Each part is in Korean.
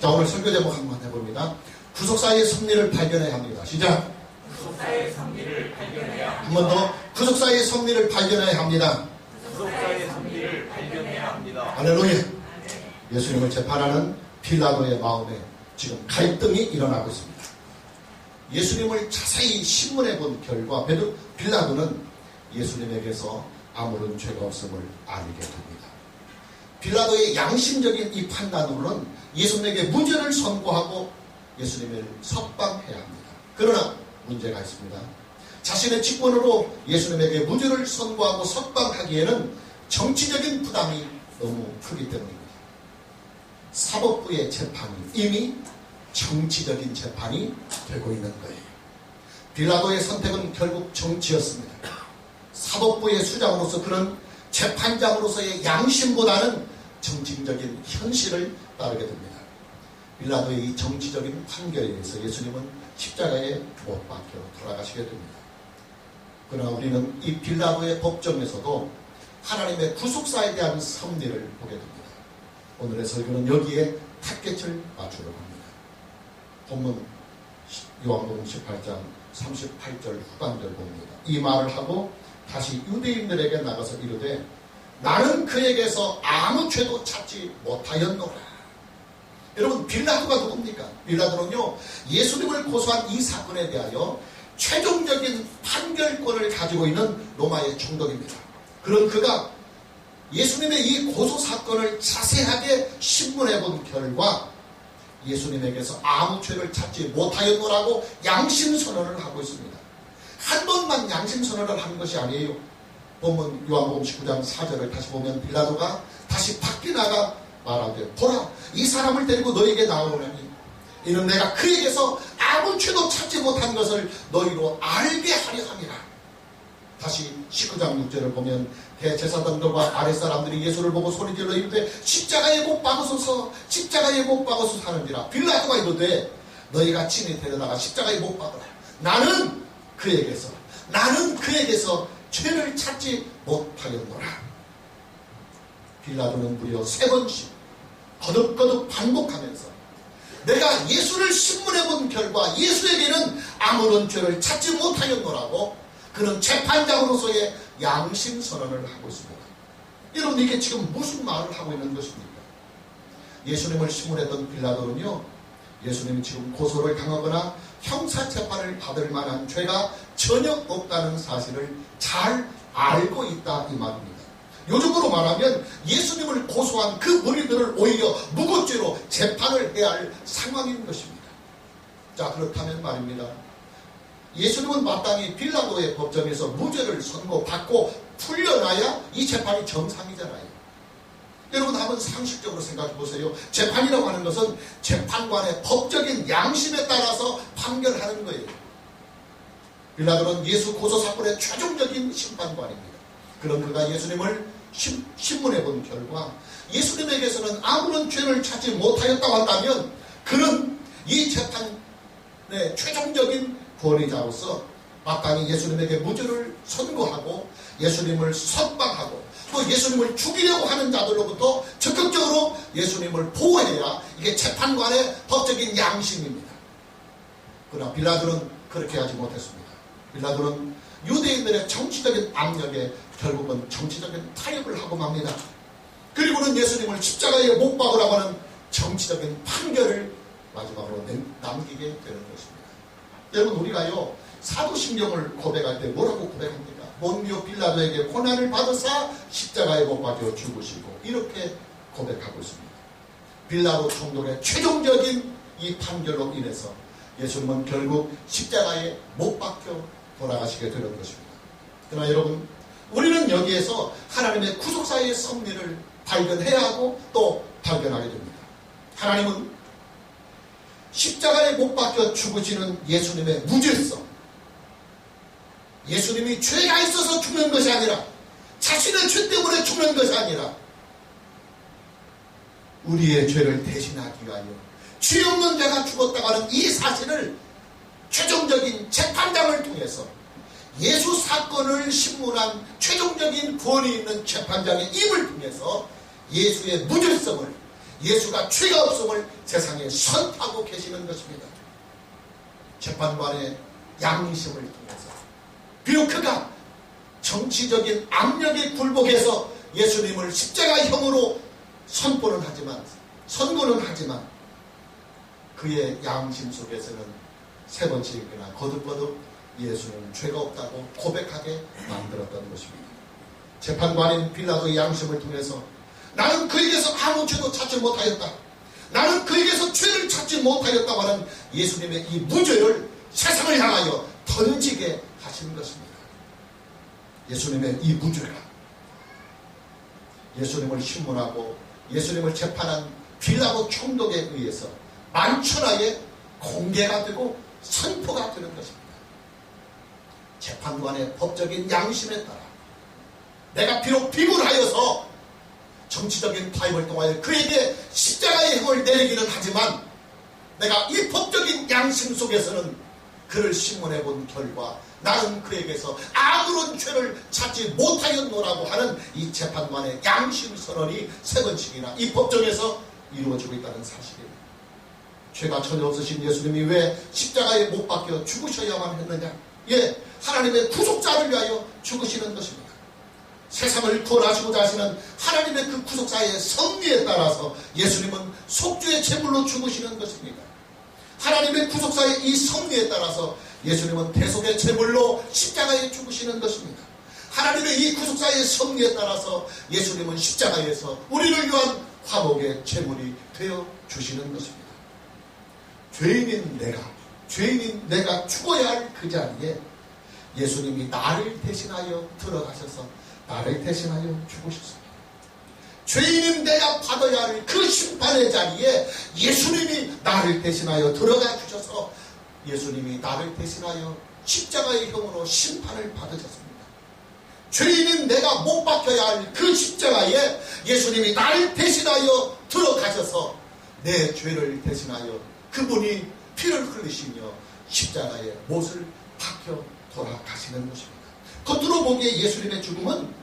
자, 오늘 설교 제목 한번 해봅니다. 구속사의 섭리를 발견해야 합니다. 시작. 구속사의 섭리를 발견해야 합니다. 한 번 더. 구속사의 섭리를 발견해야 합니다. 구속사의 섭리를 발견해야 합니다. 할렐루야. 예수님을 재판하는 빌라도의 마음에 지금 갈등이 일어나고 있습니다. 예수님을 자세히 신문해 본 결과 빌라도는 예수님에게서 아무런 죄가 없음을 알게 됩니다. 빌라도의 양심적인 이 판단으로는 예수님에게 무죄를 선고하고 예수님을 석방해야 합니다. 그러나 문제가 있습니다. 자신의 직권으로 예수님에게 무죄를 선고하고 석방하기에는 정치적인 부담이 너무 크기 때문입니다. 사법부의 재판이 이미 정치적인 재판이 되고 있는 거예요. 빌라도의 선택은 결국 정치였습니다. 사법부의 수장으로서 그는 재판장으로서의 양심보다는 정치적인 현실을 따르게 됩니다. 빌라도의 이 정치적인 판결에 의해서 예수님은 십자가에 못 박혀 돌아가시게 됩니다. 그러나 우리는 이 빌라도의 법정에서도 하나님의 구속사에 대한 섭리를 보게 됩니다. 오늘의 설교는 여기에 탁겟을 맞추려고 합니다. 본문 요한복음 18장 38절 후반절 봅니다. 이 말을 하고 다시 유대인들에게 나가서 이르되 나는 그에게서 아무 죄도 찾지 못하였노라. 여러분, 빌라도가 누굽니까? 빌라도는요, 예수님을 고소한 이 사건에 대하여 최종적인 판결권을 가지고 있는 로마의 총독입니다. 그런 그가 예수님의 이 고소 사건을 자세하게 신문해 본 결과 예수님에게서 아무 죄를 찾지 못하였노라고 양심선언을 하고 있습니다. 한 번만 양심선언을 하는 것이 아니에요. 본문 요한복음 19장 4절을 다시 보면 빌라도가 다시 밖에 나가 말하되 보라, 이 사람을 데리고 너에게 나오노니 이는 내가 그에게서 아무 죄도 찾지 못한 것을 너희로 알게 하려 함이라. 다시 19장 6절을 보면 대제사장들과 아랫사람들이 예수를 보고 소리질러 이르되 십자가에 못 박으소서, 십자가에 못 박으소서 하는지라. 빌라도가 이르되 너희가 친히 데려다가 십자가에 못 박으라. 나는 그에게서 죄를 찾지 못하였노라. 빌라도는 무려 3번씩 거듭거듭 반복하면서 내가 예수를 신문해 본 결과 예수에게는 아무런 죄를 찾지 못하였노라고 그는 재판장으로서의 양심 선언을 하고 있습니다. 여러분, 이게 지금 무슨 말을 하고 있는 것입니까? 예수님을 신문했던 빌라도는요, 예수님이 지금 고소를 당하거나 형사재판을 받을 만한 죄가 전혀 없다는 사실을 잘 알고 있다 이 말입니다. 요즘으로 말하면 예수님을 고소한 그 무리들을 오히려 무고죄로 재판을 해야 할 상황인 것입니다. 자, 그렇다면 말입니다. 예수님은 마땅히 빌라도의 법정에서 무죄를 선고받고 풀려나야 이 재판이 정상이잖아요. 여러분, 한번 상식적으로 생각해 보세요. 재판이라고 하는 것은 재판관의 법적인 양심에 따라서 판결하는 거예요. 빌라도는 예수 고소 사건의 최종적인 심판관입니다. 그런 그가 예수님을 신문해 본 결과 예수님에게서는 아무런 죄를 찾지 못하였다고 한다면 그는 이 재판의 최종적인 권위자로서 마땅히 예수님에게 무죄를 선고하고 예수님을 석방하고 또 예수님을 죽이려고 하는 자들로부터 적극적으로 예수님을 보호해야 이게 재판관의 법적인 양심입니다. 그러나 빌라도는 그렇게 하지 못했습니다. 빌라도는 유대인들의 정치적인 압력에 결국은 정치적인 타협을 하고 맙니다. 그리고는 예수님을 십자가에 못 박으라고 하는 정치적인 판결을 마지막으로 남기게 되는 것입니다. 여러분, 우리가요, 사도신경을 고백할 때 뭐라고 고백합니까? 본디오 빌라도에게 고난을 받으사 십자가에 못 박혀 죽으시고 이렇게 고백하고 있습니다. 빌라도 총독의 최종적인 이 판결로 인해서 예수님은 결국 십자가에 못 박혀 돌아가시게 되는 것입니다. 그러나 여러분, 우리는 여기에서 하나님의 구속사의 섭리를 발견해야 하고 또 발견하게 됩니다. 하나님은 십자가에 못 박혀 죽으시는 예수님의 무죄성, 예수님이 죄가 있어서 죽는 것이 아니라 자신의 죄 때문에 죽는 것이 아니라 우리의 죄를 대신하기 위하여 죄 없는 자가 죽었다고 하는 이 사실을 최종적인 재판장을 통해서 예수 사건을 신문한 최종적인 권위 있는 재판장의 입을 통해서 예수의 무죄성을, 예수가 죄가 없음을 세상에 선포하고 계시는 것입니다. 재판관의 양심을 통해서 비록 그가 정치적인 압력에 굴복해서 예수님을 십자가형으로 선고는 하지만 그의 양심 속에서는 세 번씩이나 거듭거듭 예수는 죄가 없다고 고백하게 만들었던 것입니다. 재판관인 빌라도의 양심을 통해서 나는 그에게서 아무 죄도 찾지 못하였다, 나는 그에게서 죄를 찾지 못하였다고 하는 예수님의 이 무죄를 세상을 향하여 던지게 하신 것입니다. 예수님의 이 무죄가 예수님을 신문하고 예수님을 재판한 빌라도 총독에 의해서 만천하에 공개가 되고 선포가 되는 것입니다. 재판관의 법적인 양심에 따라 내가 비록 비굴하여서 정치적인 타협을 통하여 그에게 십자가의 형을 내리기는 하지만 내가 이 법적인 양심 속에서는 그를 신문해 본 결과 나는 그에게서 아무런 죄를 찾지 못하였노라고 하는 이 재판관의 양심 선언이 세 번씩이나 이 법정에서 이루어지고 있다는 사실입니다. 죄가 전혀 없으신 예수님이 왜 십자가에 못 박혀 죽으셔야만 했느냐? 하나님의 구속자를 위하여 죽으시는 것입니다. 세상을 구원하시고자 하시는 하나님의 그 구속사의 섭리에 따라서 예수님은 속죄의 제물로 죽으시는 것입니다. 하나님의 구속사의 이 섭리에 따라서 예수님은 대속의 제물로 십자가에 죽으시는 것입니다. 하나님의 이 구속사의 섭리에 따라서 예수님은 십자가에서 우리를 위한 화목의 제물이 되어 주시는 것입니다. 죄인인 내가 죽어야 할 그 자리에 예수님이 나를 대신하여 들어가셔서 나를 대신하여 죽으셨습니다. 죄인인 내가 받아야 할 그 심판의 자리에 예수님이 나를 대신하여 들어가 주셔서 예수님이 나를 대신하여 십자가의 형으로 심판을 받으셨습니다. 죄인인 내가 못 박혀야 할 그 십자가에 예수님이 나를 대신하여 들어가셔서 내 죄를 대신하여 그분이 피를 흘리시며 십자가에 못을 박혀 돌아가시는 것입니다. 겉으로 보기에 예수님의 죽음은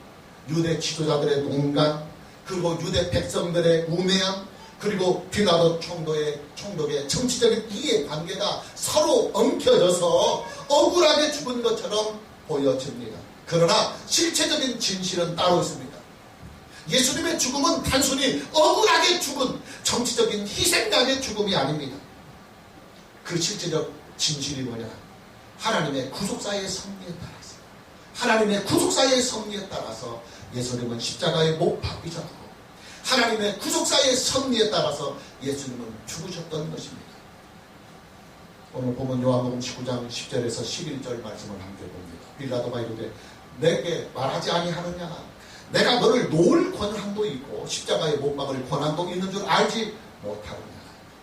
유대 지도자들의 농간, 그리고 유대 백성들의 우매함, 그리고 빌라도 총독의 정치적인 이해관계가 서로 엉켜져서 억울하게 죽은 것처럼 보여집니다. 그러나 실체적인 진실은 따로 있습니다. 예수님의 죽음은 단순히 억울하게 죽은 정치적인 희생양의 죽음이 아닙니다. 그 실제적 진실이 뭐냐? 하나님의 구속사의 섭리에 따라서 예수님은 십자가에 못 박히셨고 하나님의 구속사의 섭리에 따라서 예수님은 죽으셨던 것입니다. 오늘 보면 요한복음 19장 10절에서 11절 말씀을 함께 봅니다. 빌라도가 이르되 내게 말하지 아니하느냐? 내가 너를 놓을 권한도 있고 십자가에 못 박을 권한도 있는 줄 알지 못하느냐?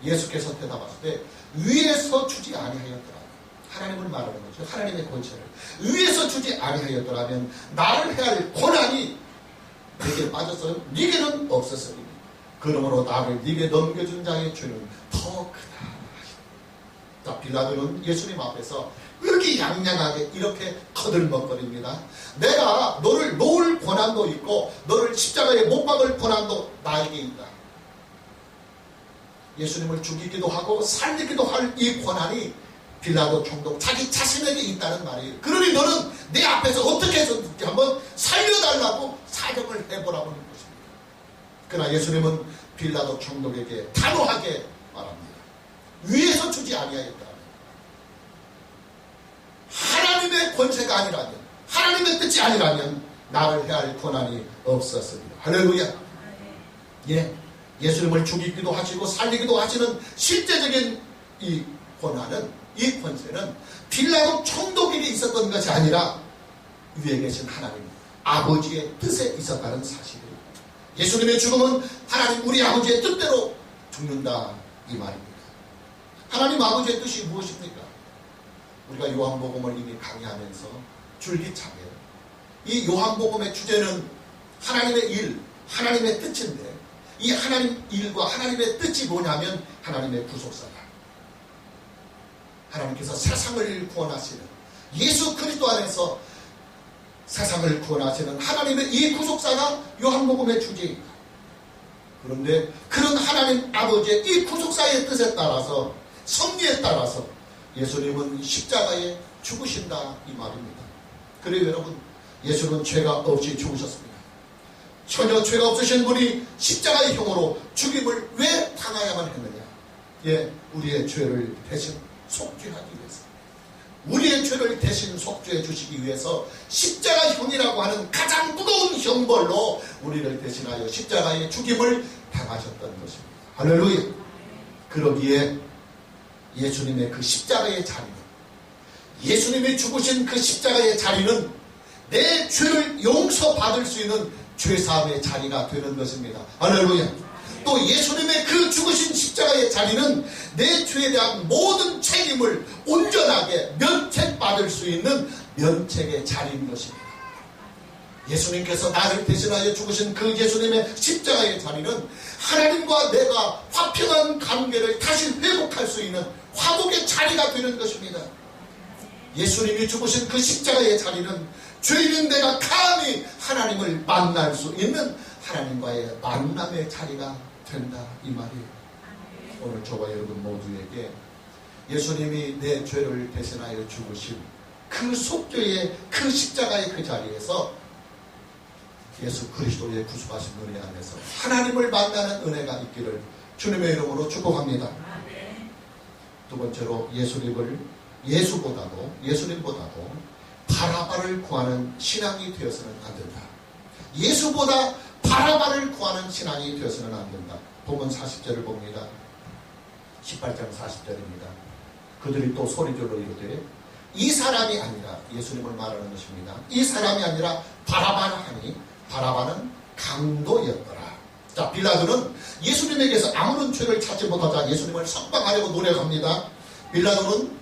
예수께서 대답하시되 위에서 주지 아니하였더라. 하나님을 말하는 거죠. 하나님의 권세를 위에서 주지 아니하였더라면 나를 해야 할 권한이 내게 빠졌어요. 네게는 없었으니 그러므로 나를 네게 넘겨준 자의 죄는 더 크다. 자, 빌라도는 예수님 앞에서 의기양양하게 이렇게 거들먹거립니다. 내가 너를 놓을 권한도 있고 너를 십자가에 못 박을 권한도 나에게 있다. 예수님을 죽이기도 하고 살리기도 할 이 권한이 빌라도 총독 자기 자신에게 있다는 말이에요. 그러니 너는 내 앞에서 어떻게 해서든지 한번 살려달라고 사정을 해보라고 하는 것입니다. 그러나 예수님은 빌라도 총독에게 단호하게 말합니다. 위에서 주지 아니하였다. 하나님의 권세가 아니라면, 하나님의 뜻이 아니라면 나를 해야 할 권한이 없었습니다. 할렐루야. 예수님을 죽이기도 하시고 살리기도 하시는 실제적인 이 권한은, 이 권세는 빌라도 총독에게 있었던 것이 아니라 위에 계신 하나님 아버지의 뜻에 있었다는 사실입니다. 예수님의 죽음은 하나님 우리 아버지의 뜻대로 죽는다 이 말입니다. 하나님 아버지의 뜻이 무엇입니까? 우리가 요한복음을 이미 강의하면서 줄기차게 이 요한복음의 주제는 하나님의 일, 하나님의 뜻인데 이 하나님 일과 하나님의 뜻이 뭐냐면 하나님의 구속사다. 하나님께서 세상을 구원하시는 예수 그리스도 안에서 세상을 구원하시는 하나님의 이 구속사가 요한복음의 주제입니다. 그런데 그런 하나님 아버지의 이 구속사의 뜻에 따라서, 섭리에 따라서 예수님은 십자가에 죽으신다 이 말입니다. 그래요 여러분, 예수는 죄가 없이 죽으셨습니다. 전혀 죄가 없으신 분이 십자가의 형으로 죽임을 왜 당해야만 했느냐? 예, 우리의 죄를 대신 속죄하기 위해서, 우리의 죄를 대신 속죄해 주시기 위해서 십자가형이라고 하는 가장 무거운 형벌로 우리를 대신하여 십자가의 죽임을 당하셨던 것입니다. 할렐루야. 그러기에 예수님의 그 십자가의 자리는, 예수님이 죽으신 그 십자가의 자리는 내 죄를 용서받을 수 있는 죄사함의 자리가 되는 것입니다. 할렐루야. 또 예수님의 그 죽으신 십자가의 자리는 내 죄에 대한 모든 책임을 온전하게 면책받을 수 있는 면책의 자리인 것입니다. 예수님께서 나를 대신하여 죽으신 그 예수님의 십자가의 자리는 하나님과 내가 화평한 관계를 다시 회복할 수 있는 화목의 자리가 되는 것입니다. 예수님이 죽으신 그 십자가의 자리는 죄인인 내가 감히 하나님을 만날 수 있는 하나님과의 만남의 자리가 된다 이 말이에요. 오늘 저와 여러분 모두에게 예수님이 내 죄를 대신하여 죽으신 그 속죄의 그 십자가의 그 자리에서 예수 그리스도의 구속하신 은혜 안에서 하나님을 만나는 은혜가 있기를 주님의 이름으로 축복합니다. 두 번째로 예수님보다도 바라바를 구하는 신앙이 되어서는 안 된다. 예수보다 바라바를 구하는 신앙이 되어서는 안 된다. 본문 40절을 봅니다. 18장 40절입니다. 그들이 또 소리질러 이르되 이 사람이 아니라, 예수님을 말하는 것입니다. 이 사람이 아니라 바라바라 하니 바라바는 강도였더라. 자, 빌라도는 예수님에게서 아무런 죄를 찾지 못하자 예수님을 석방하려고 노력합니다. 빌라도는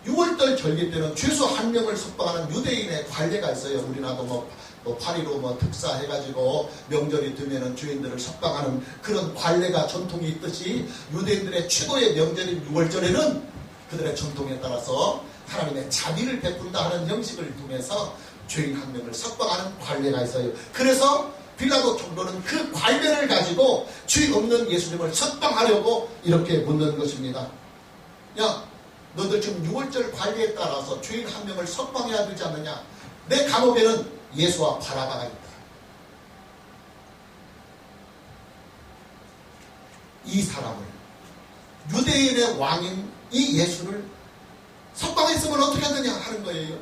6월절 절기 때는 죄수 한 명을 석방하는 유대인의 관례가 있어요. 우리나라도 8.15 특사해가지고 명절이 되면은 죄인들을 석방하는 그런 관례가 전통이 있듯이 유대인들의 최고의 명절인 6월절에는 그들의 전통에 따라서 하나님의 자비를 베푼다 하는 형식을 통해서 죄인 한 명을 석방하는 관례가 있어요. 그래서 빌라도 총독은 그 관례를 가지고 죄 없는 예수님을 석방하려고 이렇게 묻는 것입니다. 야, 너들 지금 6월절 관례에 따라서 죄인 한 명을 석방해야 되지 않느냐? 내 감옥에는 예수와 바라바가 있다. 이 사람을, 유대인의 왕인 이 예수를 석방했으면 어떻게 하느냐 하는 거예요.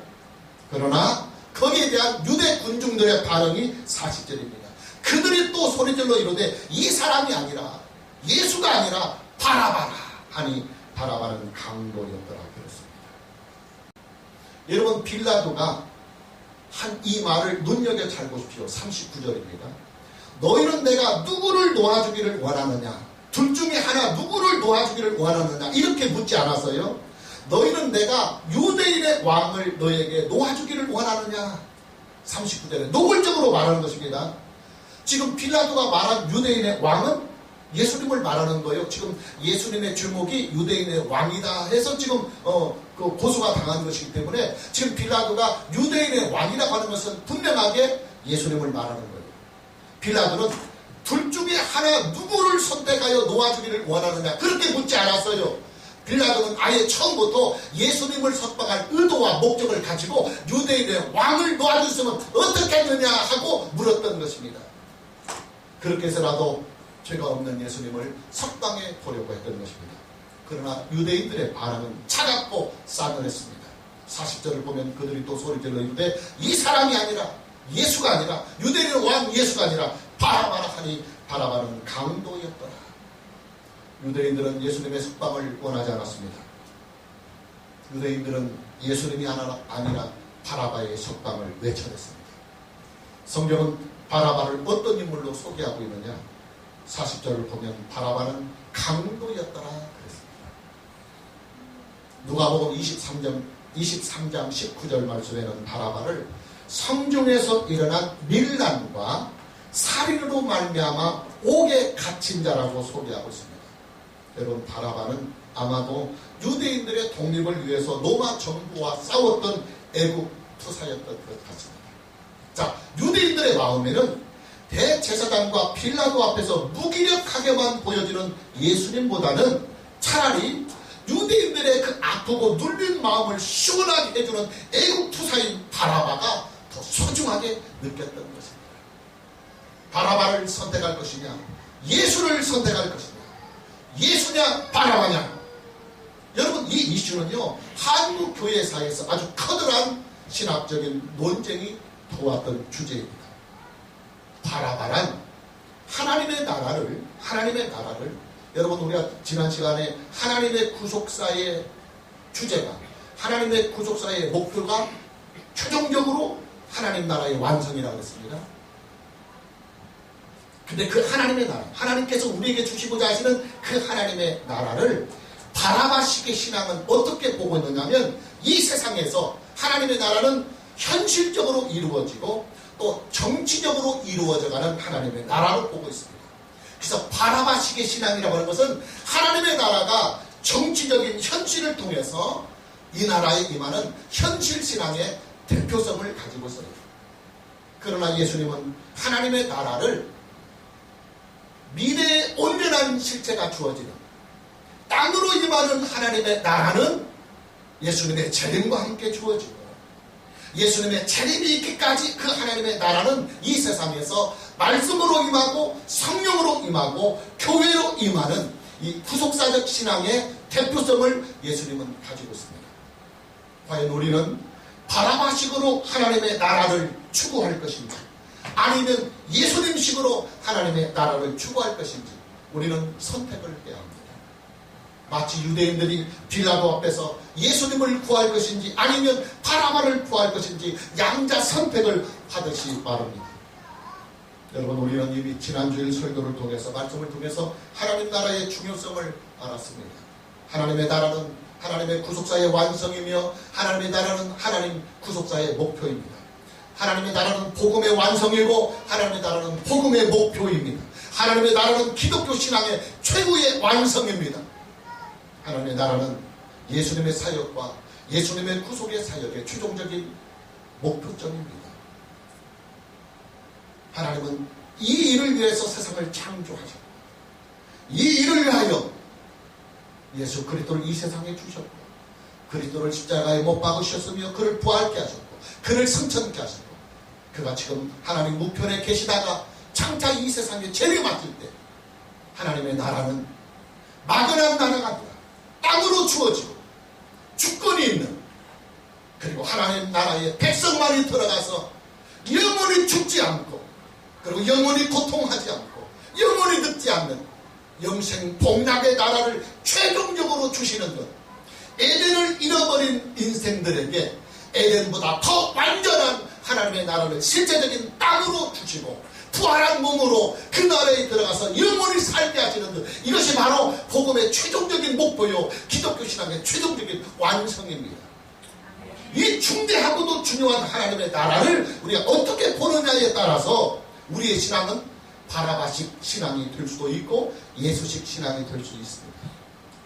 그러나 거기에 대한 유대 군중들의 반응이 40절입니다. 그들이 또 소리질러 이르되 이 사람이 아니라, 예수가 아니라 바라바라 하니 바라바는 강도였더라 그랬습니다. 여러분, 빌라도가 한 이 말을 눈여겨 잘 보십시오. 39절입니다. 너희는 내가 누구를 놓아주기를 원하느냐? 둘 중에 하나 누구를 놓아주기를 원하느냐? 이렇게 묻지 않았어요. 너희는 내가 유대인의 왕을 너에게 놓아주기를 원하느냐? 39절에 노골적으로 말하는 것입니다. 지금 빌라도가 말한 유대인의 왕은 예수님을 말하는 거예요. 지금 예수님의 주목이 유대인의 왕이다 해서 지금 그 고소가 당한 것이기 때문에 지금 빌라도가 유대인의 왕이라고 하는 것은 분명하게 예수님을 말하는 거예요. 빌라도는 둘 중에 하나 누구를 선택하여 놓아주기를 원하느냐 그렇게 묻지 않았어요. 빌라도는 아예 처음부터 예수님을 석방할 의도와 목적을 가지고 유대인의 왕을 놓아줬으면 어떻게 했느냐 하고 물었던 것입니다. 그렇게 해서라도 죄가 없는 예수님을 석방해 보려고 했던 것입니다. 그러나 유대인들의 반응은 차갑고 싸늘했습니다. 40절을 보면 그들이 또 소리질러 이르되 이 사람이 아니라, 예수가 아니라, 유대인의 왕 예수가 아니라 바라바라 하니 바라바는 강도였더라. 유대인들은 예수님의 석방을 원하지 않았습니다. 유대인들은 예수님이 아니라 바라바의 석방을 외쳐냈습니다. 성경은 바라바를 어떤 인물로 소개하고 있느냐? 40절을 보면 바라바는 강도였더라 그랬습니다. 누가복음 23장 19절 말씀에는 바라바를 성중에서 일어난 밀란과 살인으로 말미암아 옥에 갇힌 자라고 소개하고 있습니다. 여러분, 바라바는 아마도 유대인들의 독립을 위해서 로마 정부와 싸웠던 애국 투사였던 것 같습니다. 자, 유대인들의 마음에는 대제사장과 빌라도 앞에서 무기력하게만 보여지는 예수님보다는 차라리 유대인들의 그 아프고 눌린 마음을 시원하게 해주는 애국 투사인 바라바가 더 소중하게 느꼈던 것입니다. 바라바를 선택할 것이냐, 예수를 선택할 것이냐, 예수냐 바라바냐. 여러분, 이 이슈는요, 한국 교회사에서 아주 커다란 신학적인 논쟁이 도왔던 주제입니다. 바라바란 하나님의 나라를 여러분, 우리가 지난 시간에 하나님의 구속사의 주제가, 하나님의 구속사의 목표가 최종적으로 하나님 나라의 완성이라고 했습니다. 근데 그 하나님의 나라, 하나님께서 우리에게 주시고자 하시는 그 하나님의 나라를 바라바식의 신앙은 어떻게 보고 있느냐면, 이 세상에서 하나님의 나라는 현실적으로 이루어지고 또 정치적으로 이루어져가는 하나님의 나라로 보고 있습니다. 그래서 바라바식의 신앙이라고 하는 것은 하나님의 나라가 정치적인 현실을 통해서 이 나라에 임하는 현실 신앙의 대표성을 가지고 있어요. 그러나 예수님은 하나님의 나라를 미래의 온전한 실체가 주어지는 땅으로 임하는 하나님의 나라는 예수님의 재림과 함께 주어지고, 예수님의 재림이 있기까지 그 하나님의 나라는 이 세상에서 말씀으로 임하고 성령으로 임하고 교회로 임하는 이 구속사적 신앙의 대표성을 예수님은 가지고 있습니다. 과연 우리는 바라바식으로 하나님의 나라를 추구할 것인지, 아니면 예수님식으로 하나님의 나라를 추구할 것인지 우리는 선택을 해야 합니다. 마치 유대인들이 빌라도 앞에서 예수님을 구할 것인지 아니면 바라바를 구할 것인지 양자 선택을 하듯이 말합니다. 여러분, 우리는 이미 지난주일 설교를 통해서, 말씀을 통해서 하나님 나라의 중요성을 알았습니다. 하나님의 나라는 하나님의 구속사의 완성이며, 하나님의 나라는 하나님 구속사의 목표입니다. 하나님의 나라는 복음의 완성이고, 하나님의 나라는 복음의 목표입니다. 하나님의 나라는 기독교 신앙의 최고의 완성입니다. 하나님의 나라는 예수님의 사역과 예수님의 구속의 사역의 최종적인 목표점입니다. 하나님은 이 일을 위해서 세상을 창조하셨고, 이 일을 위하여 예수 그리스도를 이 세상에 주셨고, 그리스도를 십자가에 못 박으셨으며 그를 부활케 하셨고, 그를 승천케 하셨고, 그가 지금 하나님 우편에 계시다가 장차 이 세상에 재림 맡을 때 하나님의 나라는 막연한 나라가 아니라 땅으로 주어지고 주권이 있는, 그리고 하나님 나라의 백성만이 들어가서 영원히 죽지 않고, 그리고 영원히 고통하지 않고 영원히 늙지 않는 영생 복락의 나라를 최종적으로 주시는 것, 에덴을 잃어버린 인생들에게 에덴보다 더 완전한 하나님의 나라를 실제적인 땅으로 주시고 부활한 몸으로 그 나라에 들어가서 영원히 살게 하시는 것, 이것이 바로 복음의 최종적인 목표요, 기독교 신앙의 최종적인 완성입니다. 이 중대하고도 중요한 하나님의 나라를 우리가 어떻게 보느냐에 따라서 우리의 신앙은 바라바식 신앙이 될 수도 있고 예수식 신앙이 될 수 있습니다.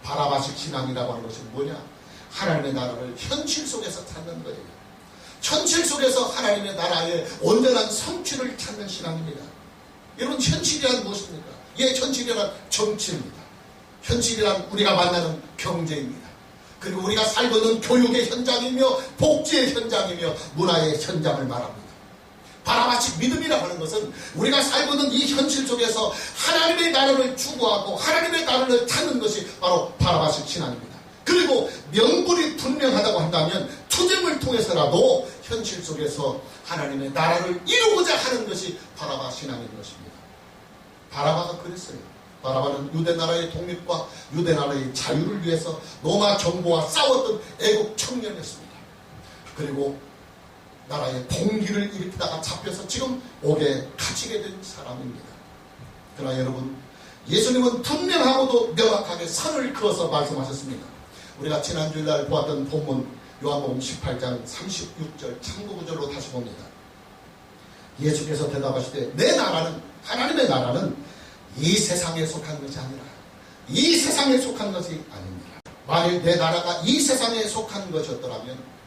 바라바식 신앙이라고 하는 것은 뭐냐? 하나님의 나라를 현실 속에서 찾는 거예요. 현실 속에서 하나님의 나라의 온전한 성취를 찾는 신앙입니다. 여러분, 현실이란 무엇입니까? 예, 현실이란 정치입니다. 현실이란 우리가 만나는 경제입니다. 그리고 우리가 살고 있는 교육의 현장이며 복지의 현장이며 문화의 현장을 말합니다. 바라바식 믿음이라고 하는 것은 우리가 살고 있는 이 현실 속에서 하나님의 나라를 추구하고 하나님의 나라를 찾는 것이 바로 바라바식 신앙입니다. 그리고 명분이 분명하다고 한다면 투쟁을 통해서라도 현실 속에서 하나님의 나라를 이루고자 하는 것이 바라바 신앙인 것입니다. 바라바가 그랬어요. 바라바는 유대나라의 독립과 유대나라의 자유를 위해서 로마 정부와 싸웠던 애국 청년이었습니다. 그리고 나라의 봉기를 일으키다가 잡혀서 지금 옥에 갇히게 된 사람입니다. 그러나 여러분, 예수님은 분명하고도 명확하게 선을 그어서 말씀하셨습니다. 우리가 지난주일날 보았던 본문 요한복음 18장 36절 참고구절로 다시 봅니다. 예수께서 대답하시되 내 나라는, 하나님의 나라는 이 세상에 속한 것이 아니라 이 세상에 속한 것이 아닙니다. 만일 내 나라가 이 세상에 속한 것이었더라면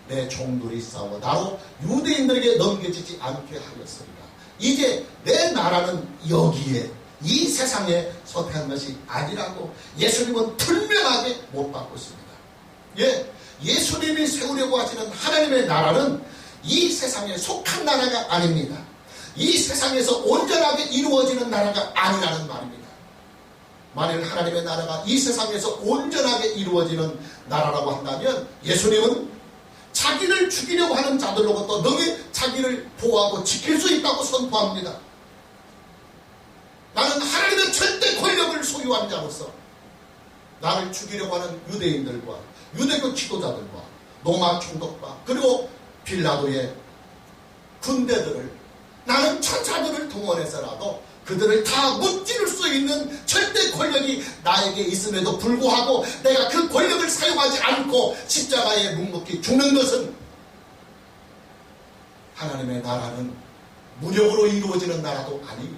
내 종들이 싸워 나로 유대인들에게 넘겨지지 않게 하였으리라. 이제 내 나라는 여기에 이 세상에 속한 것이 아니라고 예수님은 분명하게 못 받고 있습니다. 예, 예수님이 세우려고 하시는 하나님의 나라는 이 세상에 속한 나라가 아닙니다. 이 세상에서 온전하게 이루어지는 나라가 아니라는 말입니다. 만일 하나님의 나라가 이 세상에서 온전하게 이루어지는 나라라고 한다면 예수님은 자기를 죽이려고 하는 자들로부터 능히 자기를 보호하고 지킬 수 있다고 선포합니다. 나는 하나님의 절대 권력을 소유한 자로서 나를 죽이려고 하는 유대인들과 유대교 지도자들과 로마 총독과 그리고 빌라도의 군대들을 나는 천사들을 동원해서라도 그들을 다 무찌를 수 있는 절대 권력이 나에게 있음에도 불구하고 내가 그 권력을 사용하지 않고 십자가에 묵묵히 죽는 것은 하나님의 나라는 무력으로 이루어지는 나라도 아니며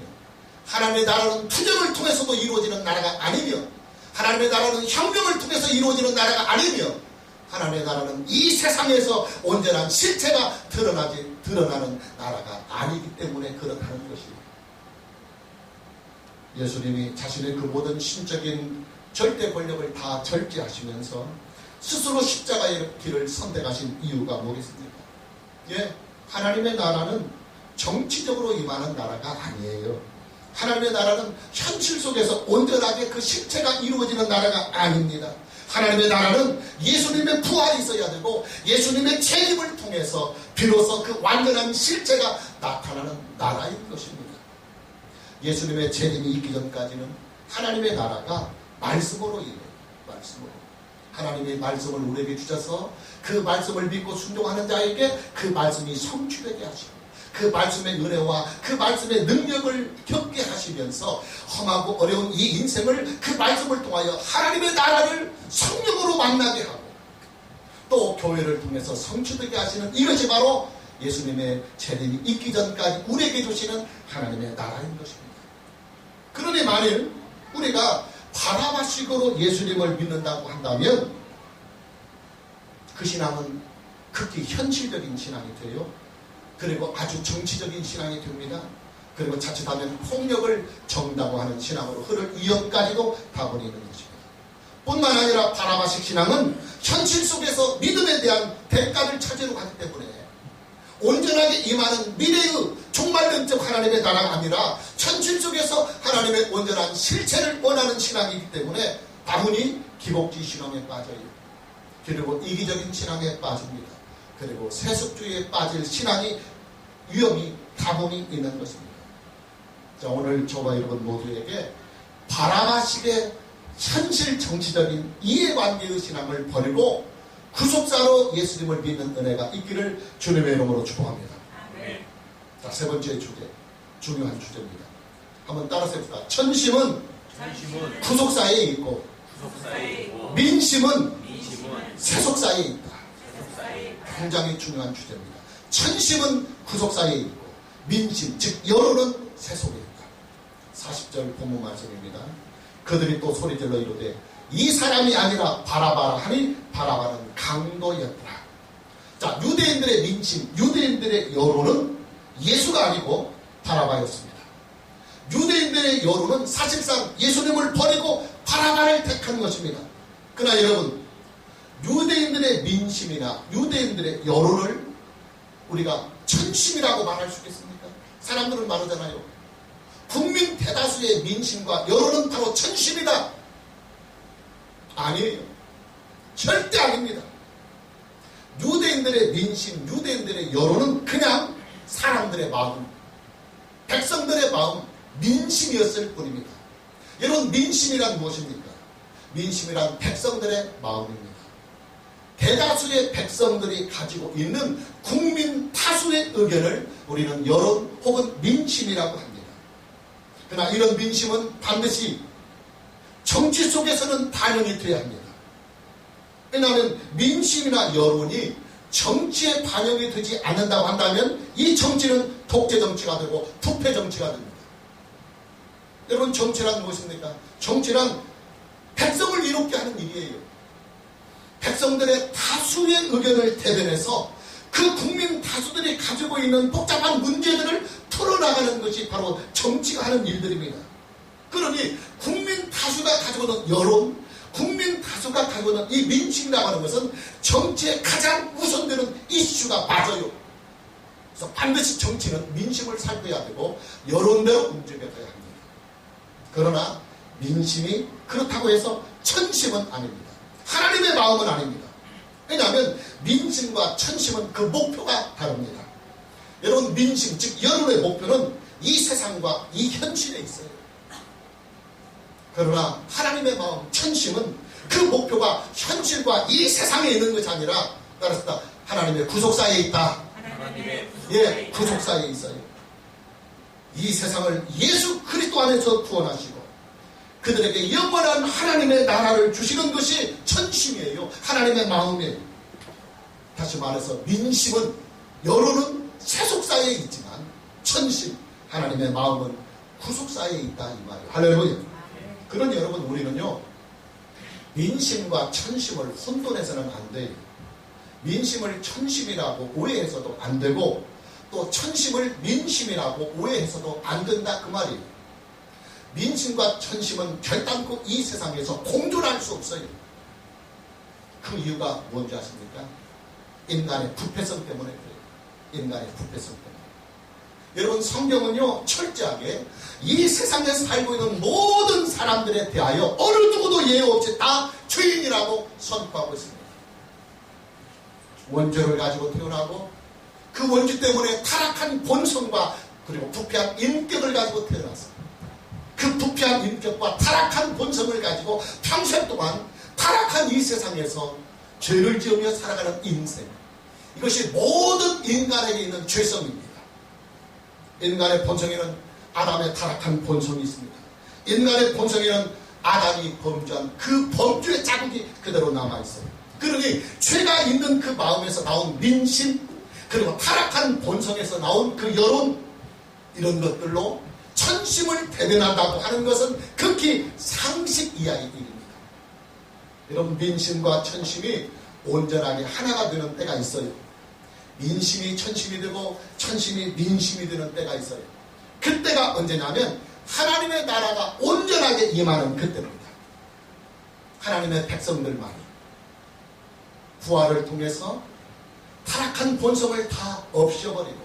하나님의 나라는 투쟁을 통해서도 이루어지는 나라가 아니며 하나님의 나라는 혁명을 통해서 이루어지는 나라가 아니며 하나님의 나라는 이 세상에서 온전한 실체가 드러나는 나라가 아니기 때문에 그렇다는 것입니다. 예수님이 자신의 그 모든 신적인 절대 권력을 다 절제하시면서 스스로 십자가의 길을 선택하신 이유가 뭐겠습니까? 예, 하나님의 나라는 정치적으로 임하는 나라가 아니에요. 하나님의 나라는 현실 속에서 온전하게 그 실체가 이루어지는 나라가 아닙니다. 하나님의 나라는 예수님의 부활이 있어야 되고 예수님의 재림을 통해서 비로소 그 완전한 실체가 나타나는 나라인 것입니다. 예수님의 재림이 있기 전까지는 하나님의 나라가 말씀으로 임해요. 말씀으로. 하나님의 말씀을 우리에게 주셔서 그 말씀을 믿고 순종하는 자에게 그 말씀이 성취되게 하시고 그 말씀의 은혜와 그 말씀의 능력을 겪게 하시면서 험하고 어려운 이 인생을 그 말씀을 통하여 하나님의 나라를 성령으로 만나게 하고 또 교회를 통해서 성취되게 하시는 이것이 바로 예수님의 재림이 있기 전까지 우리에게 주시는 하나님의 나라인 것입니다. 그러니 만일 우리가 바라바식으로 예수님을 믿는다고 한다면 그 신앙은 극히 현실적인 신앙이 돼요. 그리고 아주 정치적인 신앙이 됩니다. 그리고 자칫하면 폭력을 정당화하는 신앙으로 흐를 위험까지도 다분히 있는 것입니다. 뿐만 아니라 바라바식 신앙은 현실 속에서 믿음에 대한 대가를 찾으려고 하기 때문에 온전하게 임하는 미래의 종말론적 하나님의 나라가 아니라 현실 속에서 하나님의 온전한 실체를 원하는 신앙이기 때문에 다분히 기복지 신앙에 빠져요. 그리고 이기적인 신앙에 빠집니다. 그리고 세속주의에 빠질 신앙이 위험이 다분히 있는 것입니다. 자, 오늘 저와 여러분 모두에게 바라바식의 현실 정치적인 이해관계의 신앙을 버리고 구속사로 예수님을 믿는 은혜가 있기를 주님의 이름으로 축복합니다. 자, 세 번째 주제, 중요한 주제입니다. 한번 따라서 해봅시다. 천심은 구속사에 있고 민심은 세속사에 있다. 굉장히 중요한 주제입니다. 천심은 구속사에 있고 민심, 즉 여론은 세속에 있다. 40절 본문 말씀입니다. 그들이 또 소리질러 이르되 이 사람이 아니라 바라바라 하니 바라바는 강도였더라. 자, 유대인들의 민심, 유대인들의 여론은 예수가 아니고 바라바였습니다. 유대인들의 여론은 사실상 예수님을 버리고 바라바를 택한 것입니다. 그러나 여러분, 유대인들의 민심이나 유대인들의 여론을 우리가 천심이라고 말할 수 있겠습니까? 사람들은 말하잖아요. 국민 대다수의 민심과 여론은 바로 천심이다. 아니에요. 절대 아닙니다. 유대인들의 민심, 유대인들의 여론은 그냥 사람들의 마음, 백성들의 마음, 민심이었을 뿐입니다. 여러분, 민심이란 무엇입니까? 민심이란 백성들의 마음입니다. 대다수의 백성들이 가지고 있는 국민 다수의 의견을 우리는 여론 혹은 민심이라고 합니다. 그러나 이런 민심은 반드시 정치 속에서는 반영이 돼야 합니다. 왜냐하면 민심이나 여론이 정치에 반영이 되지 않는다고 한다면 이 정치는 독재 정치가 되고 부패 정치가 됩니다. 여러분, 정치란 무엇입니까? 정치란 백성을 이롭게 하는 일이에요. 백성들의 다수의 의견을 대변해서 그 국민 다수들이 가지고 있는 복잡한 문제들을 풀어나가는 것이 바로 정치가 하는 일들입니다. 그러니 국민 다수가 가지고 있는 여론, 국민 다수가 가지고 있는 이 민심이라고 하는 것은 정치의 가장 우선되는 이슈가 맞아요. 그래서 반드시 정치는 민심을 살펴야 되고 여론대로 움직여야 합니다. 그러나 민심이 그렇다고 해서 천심은 아닙니다. 하나님의 마음은 아닙니다. 왜냐하면 민심과 천심은 그 목표가 다릅니다. 여러분, 민심, 즉 여론의 목표는 이 세상과 이 현실에 있어요. 그러나 하나님의 마음, 천심은 그 목표가 현실과 이 세상에 있는 것이 아니라, 따라서 하나님의 구속사에 있다. 예, 구속사에 있어요. 이 세상을 예수 그리스도 안에서 구원하시고 그들에게 영원한 하나님의 나라를 주시는 것이 천심이에요. 하나님의 마음이에요. 다시 말해서 민심은, 여론은 세속사에 있지만 천심, 하나님의 마음은 구속사에 있다, 이 말이에요. 할렐루야. 그러니 여러분, 우리는요, 민심과 천심을 혼돈해서는 안 돼요. 민심을 천심이라고 오해해서도 안 되고, 또 천심을 민심이라고 오해해서도 안 된다, 그 말이에요. 민심과 천심은 결단코 이 세상에서 공존할 수 없어요. 그 이유가 뭔지 아십니까? 인간의 부패성 때문에 그래요. 인간의 부패성 때문에. 여러분, 성경은요, 철저하게 이 세상에 살고 있는 모든 사람들에 대하여 어느 누구도 예외 없이 다 죄인이라고 선포하고 있습니다. 원죄를 가지고 태어나고 그 원죄 때문에 타락한 본성과 그리고 부패한 인격을 가지고 태어났습니다. 그 부패한 인격과 타락한 본성을 가지고 평생 동안 타락한 이 세상에서 죄를 지으며 살아가는 인생, 이것이 모든 인간에게 있는 죄성입니다. 인간의 본성에는 아담의 타락한 본성이 있습니다. 인간의 본성에는 아담이 범죄한 그 범죄의 자국이 그대로 남아있어요. 그러니 죄가 있는 그 마음에서 나온 민심, 그리고 타락한 본성에서 나온 그 여론, 이런 것들로 천심을 대변한다고 하는 것은 극히 상식 이하의 일입니다. 여러분, 민심과 천심이 온전하게 하나가 되는 때가 있어요. 민심이 천심이 되고 천심이 민심이 되는 때가 있어요. 그때가 언제냐면 하나님의 나라가 온전하게 임하는 그때입니다. 하나님의 백성들만이 부활을 통해서 타락한 본성을 다 없애버리고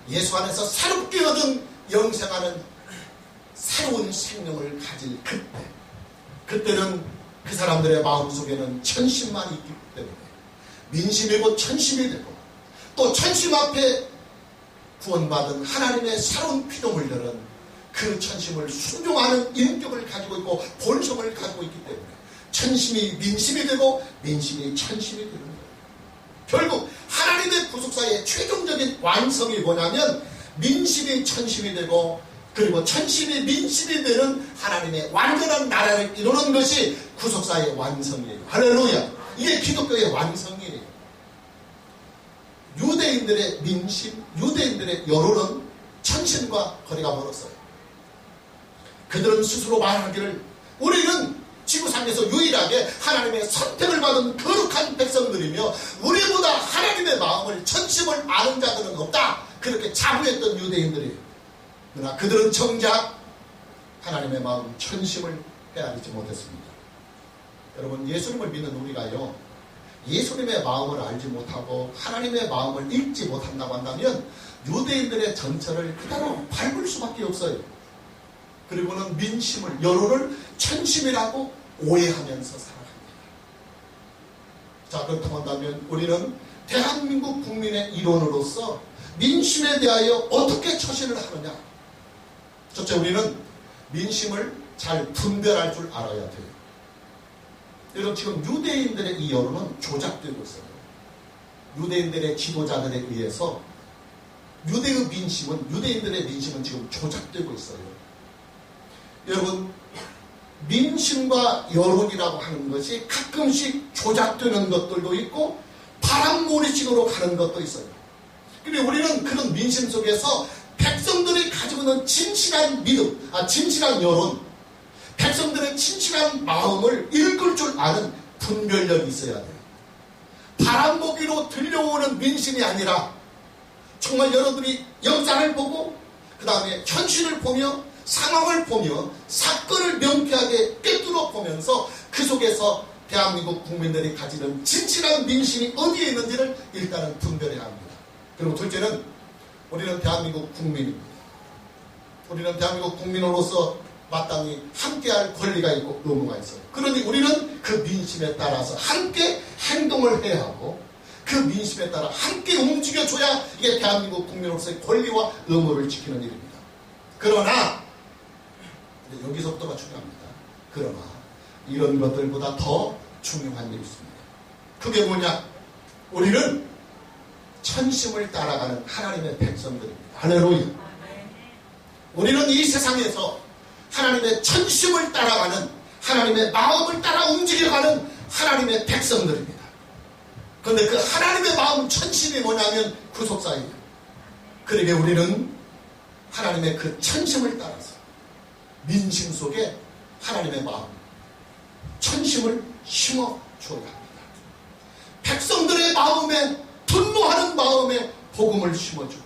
예수 안에서 새롭게 얻은 영생하는 새로운 생명을 가질 그때, 그때는 그 사람들의 마음속에는 천심만 있기 때문에 민심이고 천심이 되고, 또 천심 앞에 구원받은 하나님의 새로운 피조물들은 그 천심을 순종하는 인격을 가지고 있고 본성을 가지고 있기 때문에 천심이 민심이 되고 민심이 천심이 되는 거예요. 결국 하나님의 구속사의 최종적인 완성이 뭐냐면 민심이 천심이 되고 그리고 천심이 민심이 되는 하나님의 완전한 나라를 이루는 것이 구속사의 완성이에요. 할렐루야. 이게 기독교의 완성이에요. 유대인들의 민심, 유대인들의 여론은 천심과 거리가 멀었어요. 그들은 스스로 말하기를 우리는 지구상에서 유일하게 하나님의 선택을 받은 거룩한 백성들이며 우리보다 하나님의 마음을, 천심을 아는 자들은 없다, 그렇게 자부했던 유대인들이에요. 그러나 그들은 정작 하나님의 마음, 천심을 헤아리지 못했습니다. 여러분, 예수님을 믿는 우리가요, 예수님의 마음을 알지 못하고 하나님의 마음을 읽지 못한다고 한다면 유대인들의 전철을 그대로 밟을 수밖에 없어요. 그리고는 민심을, 여론을 천심이라고 오해하면서 살아갑니다. 자, 그렇다고 한다면 우리는 대한민국 국민의 일원으로서 민심에 대하여 어떻게 처신을 하느냐? 첫째, 우리는 민심을 잘 분별할 줄 알아야 돼요. 여러분, 지금 유대인들의 이 여론은 조작되고 있어요. 유대인들의 지도자들에 의해서 유대의 민심은, 유대인들의 민심은 지금 조작되고 있어요. 여러분, 민심과 여론이라고 하는 것이 가끔씩 조작되는 것들도 있고 바람몰이식으로 가는 것도 있어요. 그런데 우리는 그런 민심 속에서 백성들이 가지고 있는 진실한 믿음, 진실한 여론, 백성들의 진실한 마음을 읽을 줄 아는 분별력이 있어야 돼요. 바람보기로 들려오는 민심이 아니라 정말 여러분이 역사를 보고 그 다음에 현실을 보며 상황을 보며 사건을 명쾌하게 꿰뚫어 보면서 그 속에서 대한민국 국민들이 가지는 진실한 민심이 어디에 있는지를 일단은 분별해야 합니다. 그리고 둘째는 우리는 대한민국 국민입니다. 우리는 대한민국 국민으로서 마땅히 함께할 권리가 있고 의무가 있어요. 그러니 우리는 그 민심에 따라서 함께 행동을 해야 하고 그 민심에 따라 함께 움직여줘야 이게 대한민국 국민으로서의 권리와 의무를 지키는 일입니다. 그러나 여기서부터가 중요합니다. 그러나 이런 것들보다 더 중요한 일이 있습니다. 그게 뭐냐? 우리는 천심을 따라가는 하나님의 백성들입니다. 할렐루야. 우리는 이 세상에서 하나님의 천심을 따라가는 하나님의 마음을 따라 움직여가는 하나님의 백성들입니다. 그런데 그 하나님의 마음 천심이 뭐냐면 구속사예요. 그러게 우리는 하나님의 그 천심을 따라서 민심 속에 하나님의 마음 천심을 심어줘야 합니다. 백성들의 마음에 분노하는 마음에 복음을 심어주고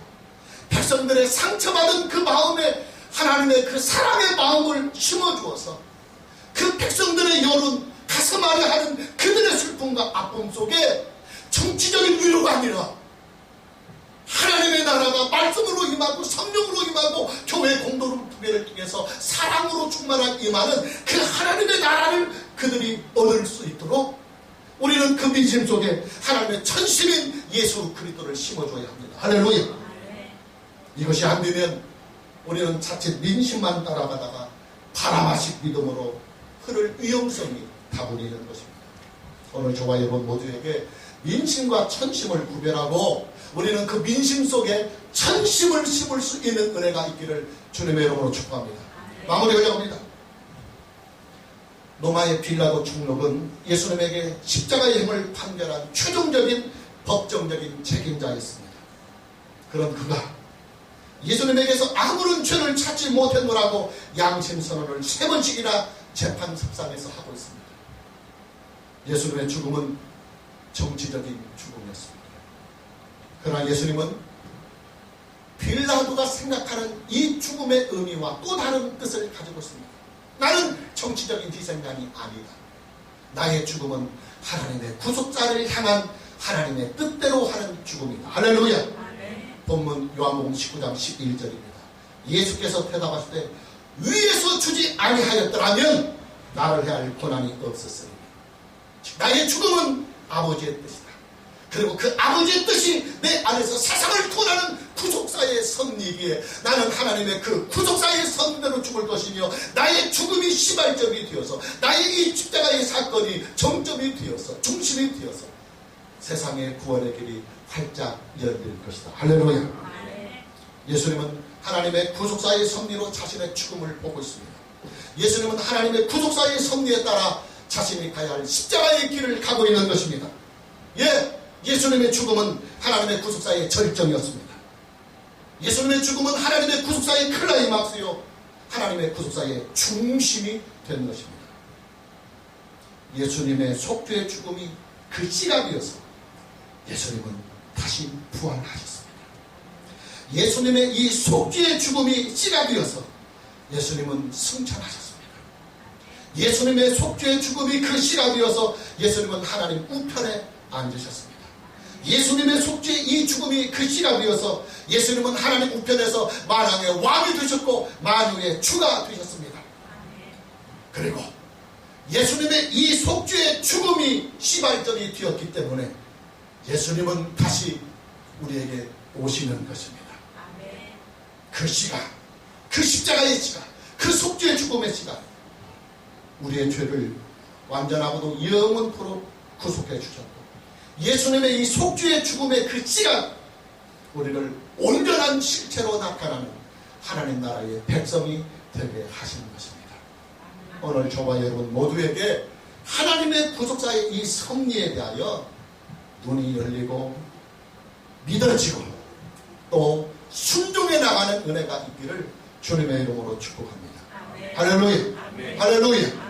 백성들의 상처받은 그 마음에 하나님의 그 사랑의 마음을 심어주어서 그 백성들의 여론 가슴 아래 하는 그들의 슬픔과 아픔 속에 정치적인 위로가 아니라 하나님의 나라가 말씀으로 임하고 성령으로 임하고 교회 공동체를 통해서 사랑으로 충만한 임하는 그 하나님의 나라를 그들이 얻을 수 있도록 우리는 그 민심 속에 하나님의 천심인 예수 그리스도를 심어줘야 합니다. 할렐루야. 이것이 안 되면 우리는 자칫 민심만 따라가다가 바라마식 믿음으로 흐를 위험성이 다분히는 것입니다. 오늘 저와 여러분 모두에게 민심과 천심을 구별하고 우리는 그 민심 속에 천심을 심을 수 있는 은혜가 있기를 주님의 이름으로 축복합니다. 마무리하려고 합니다. 로마의 빌라도 총독은 예수님에게 십자가의 힘을 판결한 최종적인 법정적인 책임자였습니다. 그런 그가 예수님에게서 아무런 죄를 찾지 못했노라고 양심선언을 3번씩이나 재판석상에서 하고 있습니다. 예수님의 죽음은 정치적인 죽음이었습니다. 그러나 예수님은 빌라도가 생각하는 이 죽음의 의미와 또 다른 뜻을 가지고 있습니다. 나는 정치적인 희생양이 아니다. 나의 죽음은 하나님의 구속자를 향한 하나님의 뜻대로 하는 죽음이다. 할렐루야. 본문 요한복음 19장 11절입니다. 예수께서 대답하실 때 위에서 주지 아니하였더라면 나를 해할 권한이 없었으니 나의 죽음은 아버지의 뜻이다. 그리고 그 아버지의 뜻이 내 안에서 세상을 구원하는 구속사의 섭리기에 나는 하나님의 그 구속사의 섭리대로 죽을 것이며 나의 죽음이 시발점이 되어서 나의 이 십자가의 사건이 정점이 되어서 중심이 되어서 세상의 구원의 길이 활짝 열릴 것이다. 할렐루야. 예수님은 하나님의 구속사의 섭리로 자신의 죽음을 보고 있습니다. 예수님은 하나님의 구속사의 섭리에 따라 자신이 가야 할 십자가의 길을 가고 있는 것입니다. 예수님의 죽음은 하나님의 구속사의 절정이었습니다. 예수님의 죽음은 하나님의 구속사의 클라이막스요 하나님의 구속사의 중심이 된 것입니다. 예수님의 속죄의 죽음이 그 시각이어서 예수님은 다시 부활하셨습니다. 예수님의 이 속죄의 죽음이 시각이어서 예수님은 승천하셨습니다. 예수님의 속죄의 죽음이 그 시각이어서 예수님은 하나님 우편에 앉으셨습니다. 예수님의 속죄의 이 죽음이 그 시각이어서 예수님은 하나님 우편에서 만왕의 왕이 되셨고 만유의 주가 되셨습니다. 그리고 예수님의 이 속죄의 죽음이 시발점이 되었기 때문에 예수님은 다시 우리에게 오시는 것입니다. 그 시각, 그 십자가의 시각, 그 속죄의 죽음의 시각 우리의 죄를 완전하고도 영원토록 구속해 주셨고 예수님의 이 속죄의 죽음의 그 시각 우리를 온전한 실체로 나타나는 하나님 나라의 백성이 되게 하시는 것입니다. 오늘 저와 여러분 모두에게 하나님의 구속사의 이 섭리에 대하여 눈이 열리고 믿어지고 또 순종해 나가는 은혜가 있기를 주님의 이름으로 축복합니다. 할렐루야. 할렐루야.